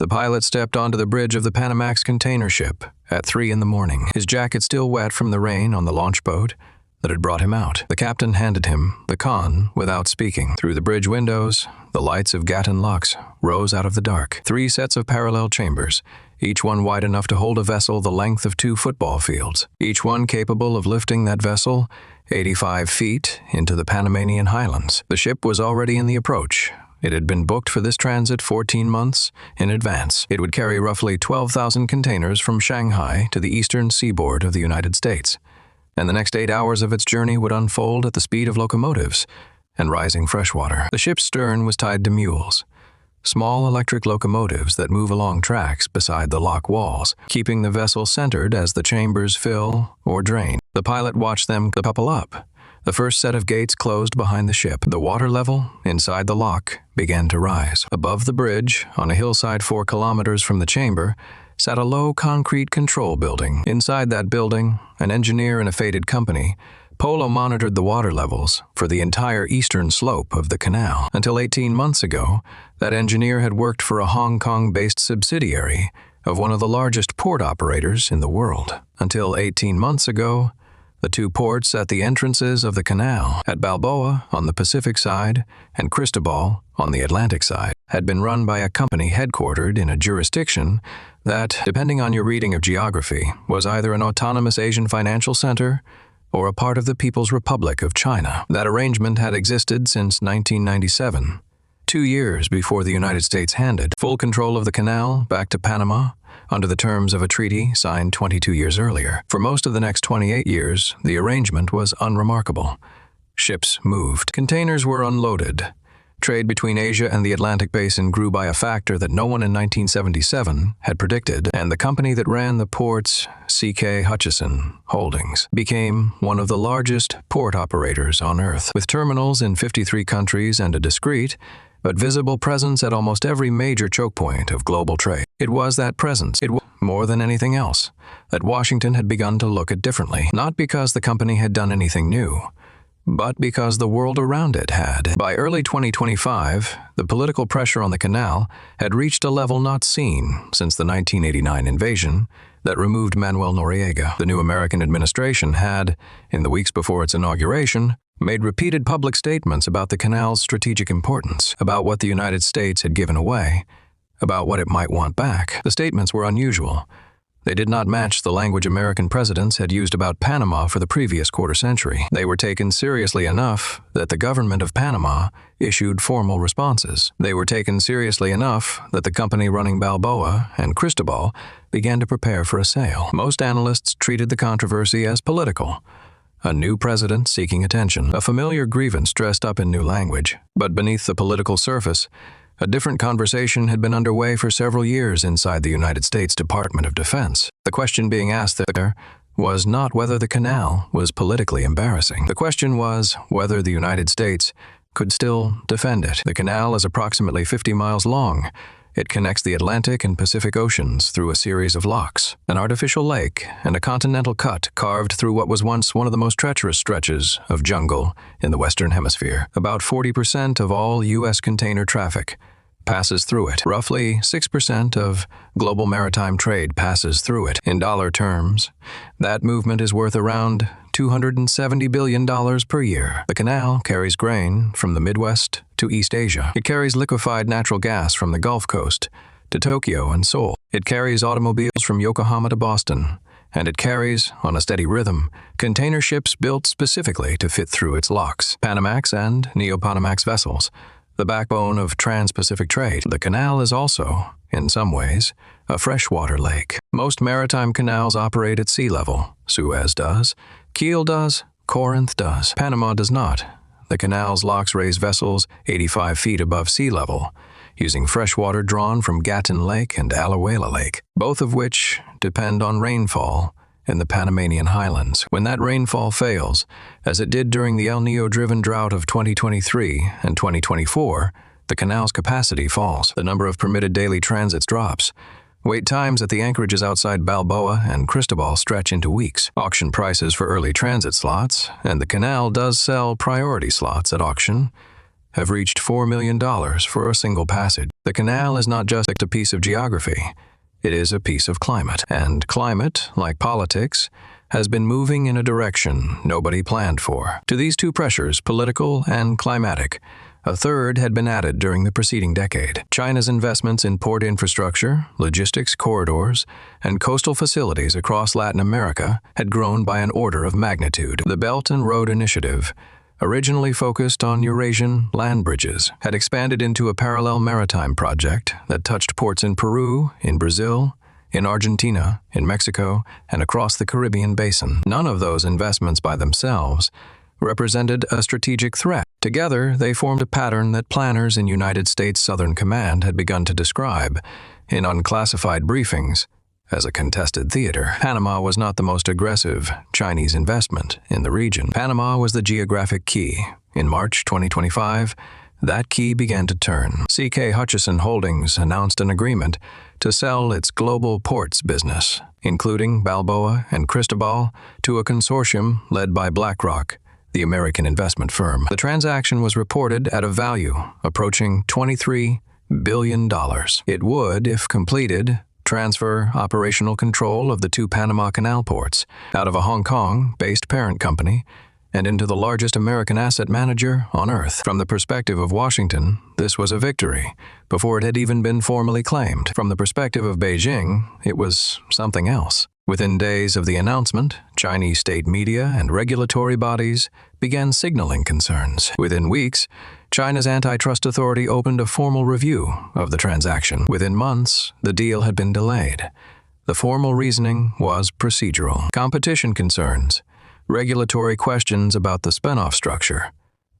The pilot stepped onto the bridge of the Panamax container ship at 3 a.m, his jacket still wet from the rain on the launch boat that had brought him out. The captain handed him the con without speaking. Through the bridge windows, the lights of Gatun locks rose out of the dark. 3 sets of parallel chambers, each one wide enough to hold a vessel the length of 2 football fields, each one capable of lifting that vessel 85 feet into the Panamanian highlands. The ship was already in the approach. It had been booked for this transit 14 months in advance. It would carry roughly 12,000 containers from Shanghai to the eastern seaboard of the United States, and the next 8 hours of its journey would unfold at the speed of locomotives and rising freshwater. The ship's stern was tied to mules, small electric locomotives that move along tracks beside the lock walls, keeping the vessel centered as the chambers fill or drain. The pilot watched them couple up. The first set of gates closed behind the ship. The water level inside the lock began to rise. Above the bridge, on a hillside 4 kilometers from the chamber, sat a low concrete control building. Inside that building, an engineer in a faded company, Polo monitored the water levels for the entire eastern slope of the canal. Until 18 months ago, that engineer had worked for a Hong Kong-based subsidiary of one of the largest port operators in the world. Until 18 months ago, the 2 ports at the entrances of the canal, at Balboa on the Pacific side and Cristobal on the Atlantic side, had been run by a company headquartered in a jurisdiction that, depending on your reading of geography, was either an autonomous Asian financial center or a part of the People's Republic of China. That arrangement had existed since 1997, 2 years before the United States handed full control of the canal back to Panama under the terms of a treaty signed 22 years earlier. For most of the next 28 years, the arrangement was unremarkable. Ships moved. Containers were unloaded. Trade between Asia and the Atlantic Basin grew by a factor that no one in 1977 had predicted, and the company that ran the ports, C.K. Hutchison Holdings, became one of the largest port operators on Earth, with terminals in 53 countries and a discreet but visible presence at almost every major choke point of global trade. It was that presence, more than anything else, that Washington had begun to look at differently, not because the company had done anything new, but because the world around it had. By early 2025, the political pressure on the canal had reached a level not seen since the 1989 invasion that removed Manuel Noriega. The new American administration had, in the weeks before its inauguration, made repeated public statements about the canal's strategic importance, about what the United States had given away, about what it might want back. The statements were unusual. They did not match the language American presidents had used about Panama for the previous quarter century. They were taken seriously enough that the government of Panama issued formal responses. They were taken seriously enough that the company running Balboa and Cristobal began to prepare for a sale. Most analysts treated the controversy as political. A new president seeking attention, a familiar grievance dressed up in new language. But beneath the political surface, a different conversation had been underway for several years inside the United States Department of Defense. The question being asked there was not whether the canal was politically embarrassing. The question was whether the United States could still defend it. The canal is approximately 50 miles long. It connects the Atlantic and Pacific Oceans through a series of locks, an artificial lake, and a continental cut carved through what was once one of the most treacherous stretches of jungle in the Western Hemisphere. About 40% of all U.S. container traffic passes through it. Roughly 6% of global maritime trade passes through it. In dollar terms, that movement is worth around $270 billion per year. The canal carries grain from the Midwest to East Asia. It carries liquefied natural gas from the Gulf Coast to Tokyo and Seoul. It carries automobiles from Yokohama to Boston. And it carries, on a steady rhythm, container ships built specifically to fit through its locks. Panamax and Neo-Panamax vessels, the backbone of trans-Pacific trade. The canal is also, in some ways, a freshwater lake. Most maritime canals operate at sea level. Suez does, Kiel does, Corinth does. Panama does not. The canal's locks raise vessels 85 feet above sea level, using freshwater drawn from Gatun Lake and Alajuela Lake, both of which depend on rainfall in the Panamanian highlands. When that rainfall fails, as it did during the El Niño-driven drought of 2023 and 2024, the canal's capacity falls. The number of permitted daily transits drops. Wait times at the anchorages outside Balboa and Cristobal stretch into weeks. Auction prices for early transit slots, and the canal does sell priority slots at auction, have reached $4 million for a single passage. The canal is not just a piece of geography, it is a piece of climate. And climate, like politics, has been moving in a direction nobody planned for. To these two pressures, political and climatic, a third had been added during the preceding decade. China's investments in port infrastructure, logistics corridors, and coastal facilities across Latin America had grown by an order of magnitude. The Belt and Road Initiative, originally focused on Eurasian land bridges, had expanded into a parallel maritime project that touched ports in Peru, in Brazil, in Argentina, in Mexico, and across the Caribbean basin. None of those investments by themselves represented a strategic threat. Together, they formed a pattern that planners in United States Southern Command had begun to describe, in unclassified briefings, as a contested theater. Panama was not the most aggressive Chinese investment in the region. Panama was the geographic key. In March 2025, that key began to turn. C.K. Hutchison Holdings announced an agreement to sell its global ports business, including Balboa and Cristobal, to a consortium led by BlackRock, the American investment firm. The transaction was reported at a value approaching $23 billion. It would, if completed, transfer operational control of the two Panama Canal ports out of a Hong Kong-based parent company and into the largest American asset manager on Earth. From the perspective of Washington, this was a victory, before it had even been formally claimed. From the perspective of Beijing, it was something else. Within days of the announcement, Chinese state media and regulatory bodies began signaling concerns. Within weeks, China's antitrust authority opened a formal review of the transaction. Within months, the deal had been delayed. The formal reasoning was procedural. Competition concerns, regulatory questions about the spin-off structure.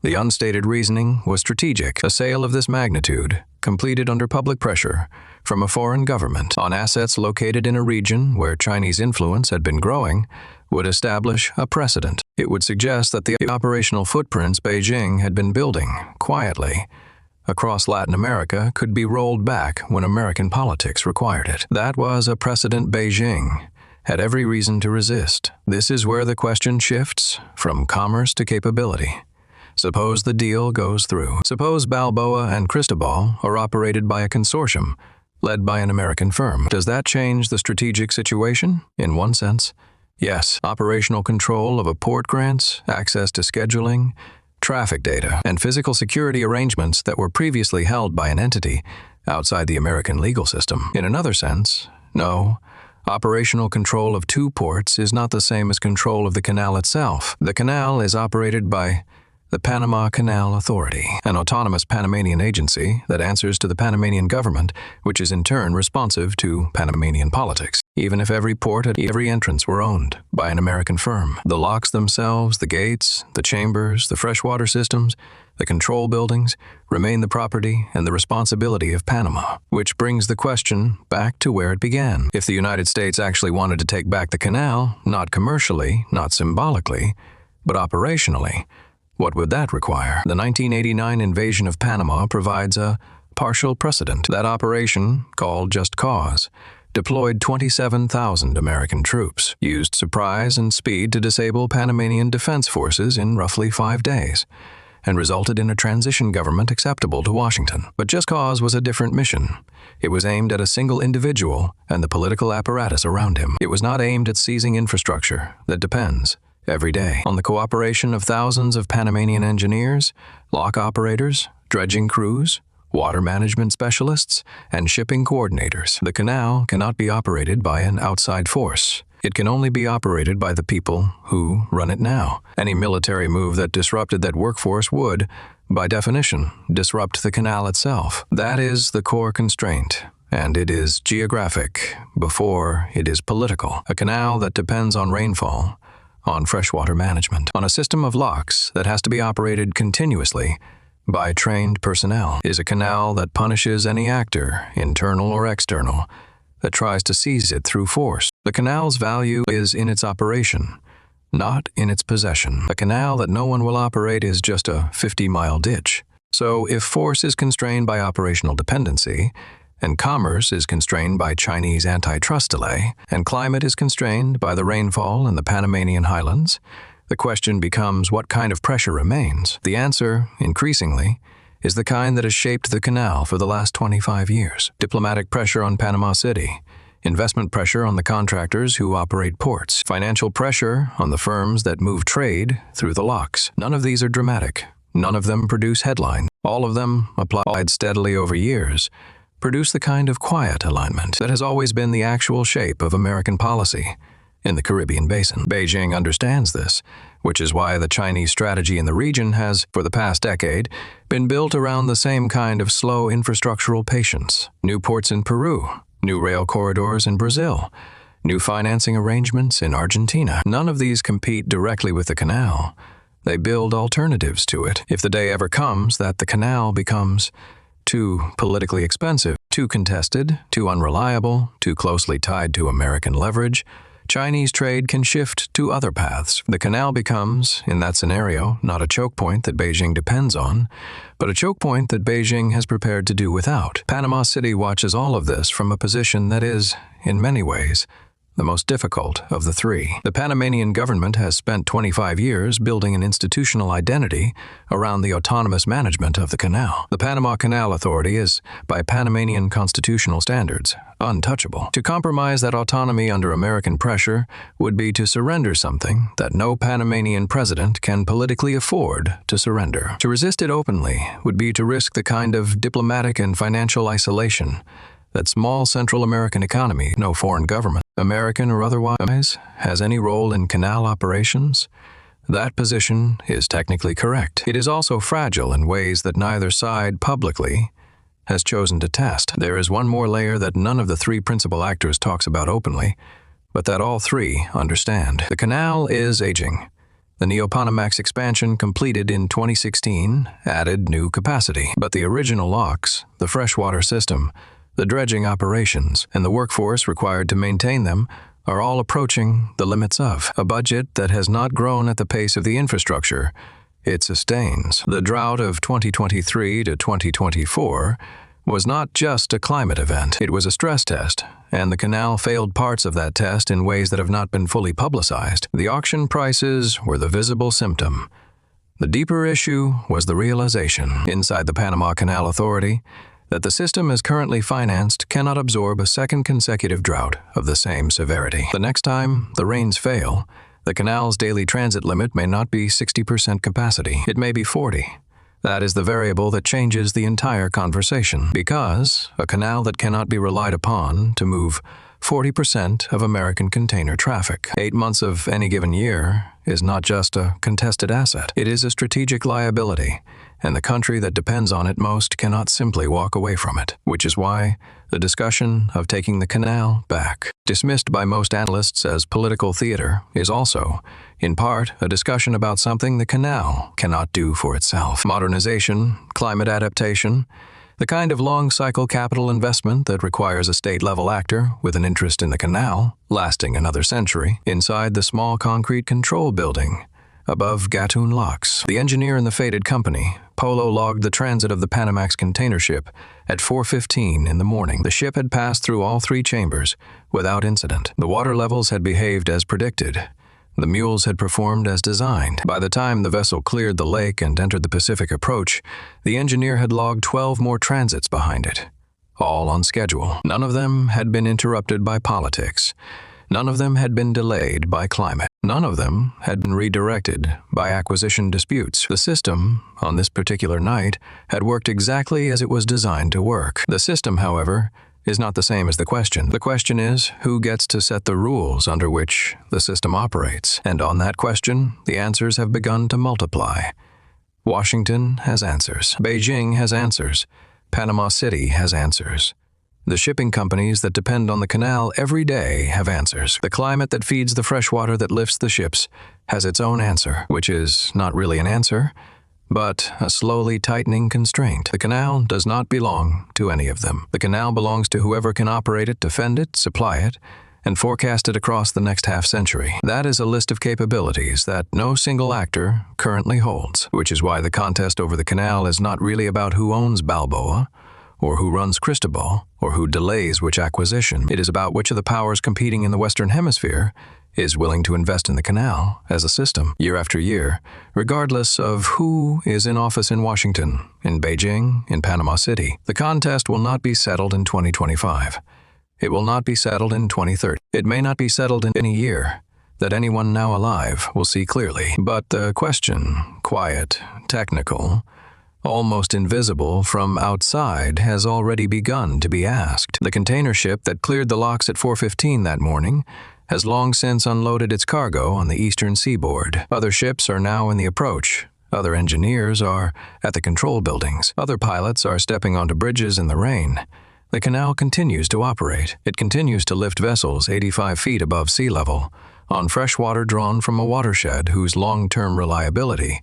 The unstated reasoning was strategic. A sale of this magnitude, completed under public pressure from a foreign government on assets located in a region where Chinese influence had been growing, would establish a precedent. It would suggest that the operational footprints Beijing had been building quietly across Latin America could be rolled back when American politics required it. That was a precedent Beijing had every reason to resist. This is where the question shifts from commerce to capability. Suppose the deal goes through. Suppose Balboa and Cristobal are operated by a consortium led by an American firm. Does that change the strategic situation? In one sense, yes. Operational control of a port grants, access to scheduling, traffic data, and physical security arrangements that were previously held by an entity outside the American legal system. In another sense, no. Operational control of two ports is not the same as control of the canal itself. The canal is operated by the Panama Canal Authority, an autonomous Panamanian agency that answers to the Panamanian government, which is in turn responsive to Panamanian politics. Even if every port at every entrance were owned by an American firm, the locks themselves, the gates, the chambers, the freshwater systems, the control buildings remain the property and the responsibility of Panama, which brings the question back to where it began. If the United States actually wanted to take back the canal, not commercially, not symbolically, but operationally, what would that require? The 1989 invasion of Panama provides a partial precedent. That operation, called Just Cause, deployed 27,000 American troops, used surprise and speed to disable Panamanian defense forces in roughly 5 days, and resulted in a transition government acceptable to Washington. But Just Cause was a different mission. It was aimed at a single individual and the political apparatus around him. It was not aimed at seizing infrastructure that depends every day on the cooperation of thousands of Panamanian engineers, lock operators, dredging crews, water management specialists, and shipping coordinators. The canal cannot be operated by an outside force. It can only be operated by the people who run it now. Any military move that disrupted that workforce would, by definition, disrupt the canal itself. That is the core constraint, and it is geographic before it is political. A canal that depends on rainfall, on freshwater management, on a system of locks that has to be operated continuously by trained personnel, is a canal that punishes any actor, internal or external, that tries to seize it through force. The canal's value is in its operation, not in its possession. A canal that no one will operate is just a 50-mile ditch. So if force is constrained by operational dependency, and commerce is constrained by Chinese antitrust delay, and climate is constrained by the rainfall in the Panamanian highlands, the question becomes what kind of pressure remains. The answer, increasingly, is the kind that has shaped the canal for the last 25 years. Diplomatic pressure on Panama City, investment pressure on the contractors who operate ports, financial pressure on the firms that move trade through the locks. None of these are dramatic. None of them produce headlines. All of them, applied steadily over years, produce the kind of quiet alignment that has always been the actual shape of American policy in the Caribbean basin. Beijing understands this, which is why the Chinese strategy in the region has, for the past decade, been built around the same kind of slow infrastructural patience. New ports in Peru, new rail corridors in Brazil, new financing arrangements in Argentina. None of these compete directly with the canal. They build alternatives to it. If the day ever comes that the canal becomes too politically expensive, too contested, too unreliable, too closely tied to American leverage, Chinese trade can shift to other paths. The canal becomes, in that scenario, not a choke point that Beijing depends on, but a choke point that Beijing has prepared to do without. Panama City watches all of this from a position that is, in many ways, the most difficult of the three. The Panamanian government has spent 25 years building an institutional identity around the autonomous management of the canal. The Panama Canal Authority is, by Panamanian constitutional standards, untouchable. To compromise that autonomy under American pressure would be to surrender something that no Panamanian president can politically afford to surrender. To resist it openly would be to risk the kind of diplomatic and financial isolation that small Central American economy, no foreign government, American or otherwise, has any role in canal operations. That position is technically correct. It is also fragile in ways that neither side publicly has chosen to test. There is one more layer that none of the three principal actors talks about openly, but that all three understand. The canal is aging. The Neo-Panamax expansion completed in 2016 added new capacity, but the original locks, the freshwater system, the dredging operations, and the workforce required to maintain them are all approaching the limits of a budget that has not grown at the pace of the infrastructure it sustains. The drought of 2023 to 2024 was not just a climate event. It was a stress test, and the canal failed parts of that test in ways that have not been fully publicized. The auction prices were the visible symptom. The deeper issue was the realization, inside the Panama Canal Authority, that the system as currently financed cannot absorb a second consecutive drought of the same severity. The next time the rains fail, the canal's daily transit limit may not be 60% capacity. It may be 40. That is the variable that changes the entire conversation, because a canal that cannot be relied upon to move 40% of American container traffic 8 months of any given year is not just a contested asset. It is a strategic liability, and the country that depends on it most cannot simply walk away from it, which is why the discussion of taking the canal back, dismissed by most analysts as political theater, is also, in part, a discussion about something the canal cannot do for itself. Modernization, climate adaptation, the kind of long-cycle capital investment that requires a state-level actor with an interest in the canal, lasting another century, inside the small concrete control building above Gatun Locks. The engineer in the fated company, Polo, logged the transit of the Panamax container ship at 4:15 in the morning. The ship had passed through all three chambers without incident. The water levels had behaved as predicted. The mules had performed as designed. By the time the vessel cleared the lake and entered the Pacific Approach, the engineer had logged 12 more transits behind it, all on schedule. None of them had been interrupted by politics. None of them had been delayed by climate. None of them had been redirected by acquisition disputes. The system, on this particular night, had worked exactly as it was designed to work. The system, however, is not the same as the question. The question is, who gets to set the rules under which the system operates? And on that question, the answers have begun to multiply. Washington has answers. Beijing has answers. Panama City has answers. The shipping companies that depend on the canal every day have answers. The climate that feeds the fresh water that lifts the ships has its own answer, which is not really an answer, but a slowly tightening constraint. The canal does not belong to any of them. The canal belongs to whoever can operate it, defend it, supply it, and forecast it across the next half-century. That is a list of capabilities that no single actor currently holds, which is why the contest over the canal is not really about who owns Balboa or who runs Cristobal, or who delays which acquisition. It is about which of the powers competing in the Western Hemisphere is willing to invest in the Canal as a system, year after year, regardless of who is in office in Washington, in Beijing, in Panama City. The contest will not be settled in 2025. It will not be settled in 2030. It may not be settled in any year that anyone now alive will see clearly. But the question, quiet, technical, almost invisible from outside, has already begun to be asked. The container ship that cleared the locks at 4:15 that morning has long since unloaded its cargo on the eastern seaboard. Other ships are now in the approach. Other engineers are at the control buildings. Other pilots are stepping onto bridges in the rain. The canal continues to operate. It continues to lift vessels 85 feet above sea level on fresh water drawn from a watershed whose long-term reliability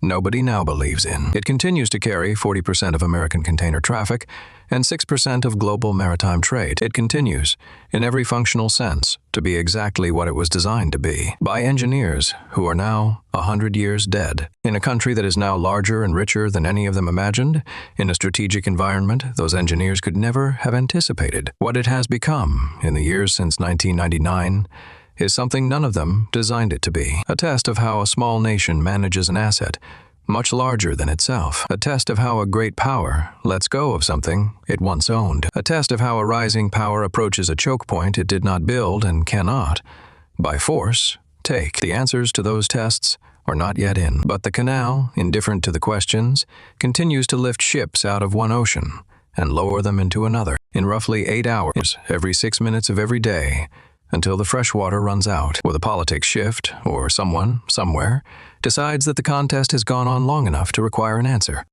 nobody now believes in. It continues to carry 40% of American container traffic and 6% of global maritime trade. It continues, in every functional sense, to be exactly what it was designed to be, by engineers who are now 100 years dead. In a country that is now larger and richer than any of them imagined, in a strategic environment those engineers could never have anticipated. What it has become in the years since 1999 is something none of them designed it to be. A test of how a small nation manages an asset much larger than itself. A test of how a great power lets go of something it once owned. A test of how a rising power approaches a choke point it did not build and cannot, by force, take. The answers to those tests are not yet in. But the canal, indifferent to the questions, continues to lift ships out of one ocean and lower them into another in roughly 8 hours, every 6 minutes of every day, until the fresh water runs out, or the politics shift, or someone, somewhere, decides that the contest has gone on long enough to require an answer.